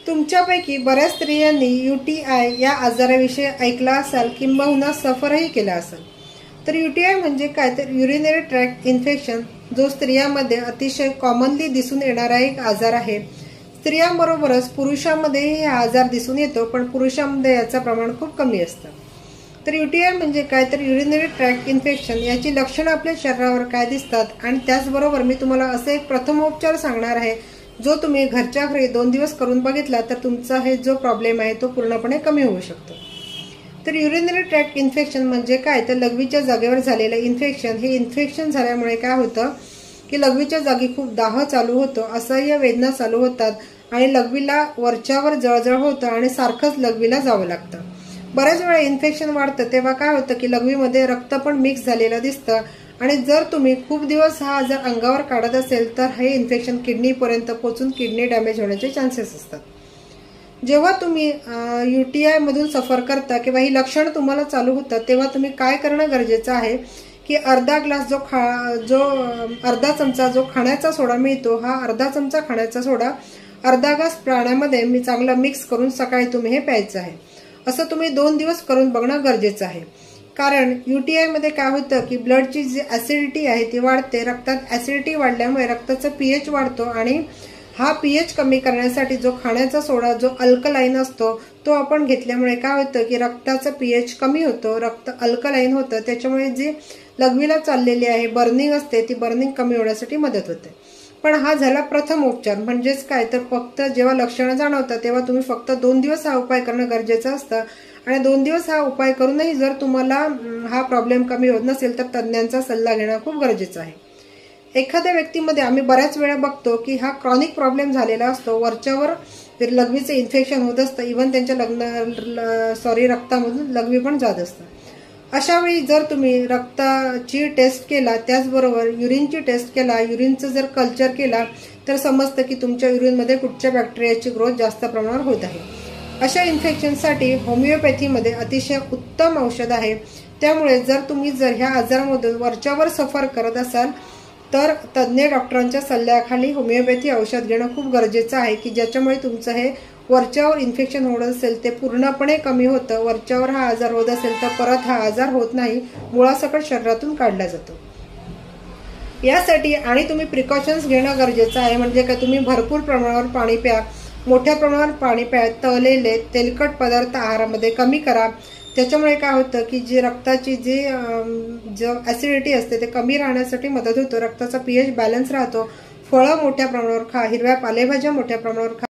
तुमच्यापैकी बऱ्याच स्त्रियांनी UTI या आजाराविषयी ऐकला असाल किंबहुना सफरही केला असेल। तर UTI म्हणजे काय तर युरिनरी ट्रॅक्ट इन्फेक्शन, जो स्त्रियांमध्ये अतिशय कॉमनली दिसून येणारा एक आजार आहे। स्त्रियांबरोबरच पुरुषांमध्येही हा आजार दिसून येतो, पण पुरुषांमध्ये याचं प्रमाण खूप कमी असतं। तर UTI म्हणजे काय तर युरिनरी ट्रॅक्ट इन्फेक्शन, याची लक्षणं आपल्या शरीरावर काय दिसतात आणि त्याचबरोबर मी तुम्हाला असे एक प्रथमोपचार सांगणार आहे, जो तुम्ही घरच्या घरी 2 दिवस करून बघितला तर तुमचा हे जो प्रॉब्लेम आहे तो पूर्णपणे कमी होऊ शकतो। तर युरिनरी ट्रॅक्ट इन्फेक्शन म्हणजे काय तर लघवीच्या जागेवर झालेलं इन्फेक्शन। हे इन्फेक्शन झाल्यामुळे काय होतं की लघवीच्या जागी खूप दाह चालू होतो, असह्य वेदना चालू होतात आणि लघवीला वरच्यावर जळजळ होतं आणि सारखंच लघवीला जावं लागतं। बऱ्याच वेळा इन्फेक्शन वाढतं तेव्हा काय होतं की लघवीमध्ये रक्त पण मिक्स झालेलं दिसतं आणि जर तुम्ही खूप दिवस हा आजार अंगावर काढत असेल तर हे इन्फेक्शन किडनीपर्यंत पोहोचून किडनी डॅमेज होण्याचे चान्सेस असतात। जेव्हा तुम्ही UTI मधून सफर करता किंवा ही लक्षणं तुम्हाला चालू होतात तेव्हा तुम्ही काय करणं गरजेचं आहे की अर्धा ग्लास अर्धा चमचा जो खाण्याचा सोडा मिळतो, हा अर्धा चमचा खाण्याचा सोडा अर्धा ग्लास पाण्यामध्ये मी चांगला मिक्स करून सकाळी तुम्ही हे प्यायचं आहे। असं तुम्ही 2 दिवस करून बघणं गरजेचं आहे। कारण UTI मध्ये काय होतं की ब्लडची जी ऍसिडिटी आहे ती वाढते। रक्तात ऍसिडिटी वाढल्यामुळे रक्ताचा pH वाढतो आणि हा pH कमी करण्यासाठी जो खाण्याचा सोडा जो अल्कलाइन असतो तो आपण घेतल्यामुळे काय होतं की रक्ताचा pH कमी होतो, रक्त अल्कलाइन होतं, त्याच्यामुळे जी लघवीला चाललेली आहे बर्निंग असते ती बर्निंग कमी होण्यासाठी मदत होते। पण हा झाला प्रथम उपचार, म्हणजेच काय तर फक्त जेव्हा लक्षणं जाणवतात तेव्हा तुम्ही फक्त 2 दिवस हा उपाय करणं गरजेचं असतं आणि 2 दिवस हा उपाय करूनही जर तुम्हाला हा प्रॉब्लेम कमी होत नसेल तर तज्ञांचा सल्ला घेणं खूप गरजेचं आहे। एखाद्या व्यक्तीमध्ये आम्ही बऱ्याच वेळा बघतो की हा क्रॉनिक प्रॉब्लेम झालेला असतो, वरच्यावर लघवीचे इन्फेक्शन होत असतं, इव्हन त्यांच्या रक्तामधून लघवी पण जात असतं। अशा वेळी जर तुम्ही रक्ताची टेस्ट केला, त्याचबरोबर युरिनची टेस्ट केला, युरिनचं जर कल्चर केला तर समजतं की तुमच्या युरिनमध्ये कुठच्या बॅक्टेरियाची ग्रोथ जास्त प्रमाणावर होत आहे। अशा इन्फेक्शनसाठी होमिओपॅथीमध्ये अतिशय उत्तम औषध आहे। त्यामुळे जर ह्या आजारामधून वरच्यावर सफर करत असाल तर तज्ञ डॉक्टरांच्या सल्ल्याखाली होमिओपॅथी औषध घेणं खूप गरजेचं आहे की ज्याच्यामुळे तुमचं हे वरच्यावर इन्फेक्शन होत असेल ते पूर्णपणे कमी होतं। वरच्यावर हा आजार होत असेल तर परत हा आजार होत नाही, मुळासकट शरीरातून काढला जातो। यासाठी आणि तुम्ही प्रिकॉशन्स घेणं गरजेचं आहे, म्हणजे काय तुम्ही भरपूर प्रमाणावर पाणी प्या, मोठ्या प्रमाणावर पाणी प्या, तळलेले तेलकट पदार्थ आहारामध्ये कमी करा। त्याच्यामुळे काय होतं की जी रक्ताची जो ऍसिडिटी असते ते कमी राहण्यासाठी मदत होतो, रक्ताचा pH बॅलन्स राहतो। फळं मोठ्या प्रमाणावर खा, हिरव्या पालेभाज्या मोठ्या प्रमाणावर खा।